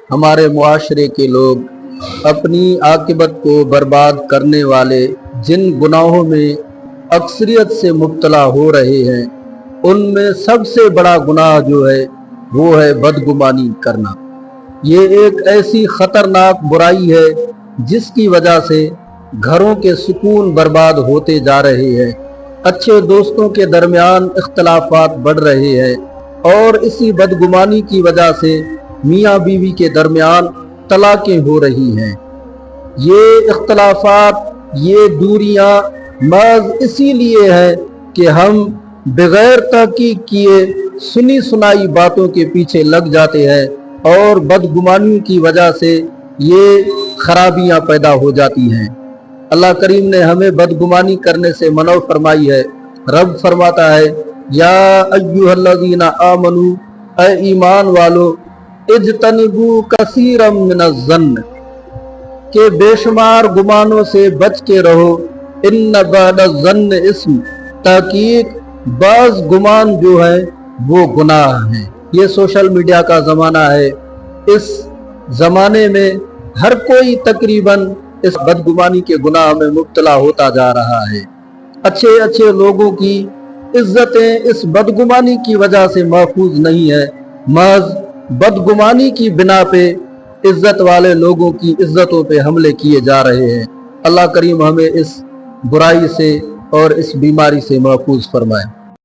ہمارے معاشرے کے لوگ اپنی عاقبت کو برباد کرنے والے جن گناہوں میں اکثریت سے مبتلا ہو رہے ہیں، ان میں سب سے بڑا گناہ جو ہے وہ ہے بدگمانی کرنا۔ یہ ایک ایسی خطرناک برائی ہے جس کی وجہ سے گھروں کے سکون برباد ہوتے جا رہے ہیں، اچھے دوستوں کے درمیان اختلافات بڑھ رہے ہیں، اور اسی بدگمانی کی وجہ سے میاں بیوی کے درمیان طلاقیں ہو رہی ہیں۔ یہ اختلافات، یہ دوریاں محض اسی لیے ہے کہ ہم بغیر تحقیق کیے سنی سنائی باتوں کے پیچھے لگ جاتے ہیں، اور بدگمانیوں کی وجہ سے یہ خرابیاں پیدا ہو جاتی ہیں۔ اللہ کریم نے ہمیں بدگمانی کرنے سے منع فرمائی ہے۔ رب فرماتا ہے، یا ایھا الذین آمنوا، اے ایمان والو، اجتنبوا کثیرا من الظن، کہ بے شمار گمانوں سے بچ کے رہو، ان بعد الظن اسم، تحقیق بعض گمان جو ہے وہ گناہ ہیں۔ یہ سوشل میڈیا کا زمانہ ہے، اس زمانے میں ہر کوئی تقریباً اس بدگمانی کے گناہ میں مبتلا ہوتا جا رہا ہے۔ اچھے اچھے لوگوں کی عزتیں اس بدگمانی کی وجہ سے محفوظ نہیں ہے، محض بدگمانی کی بنا پہ عزت والے لوگوں کی عزتوں پہ حملے کیے جا رہے ہیں۔ اللہ کریم ہمیں اس برائی سے اور اس بیماری سے محفوظ فرمائے۔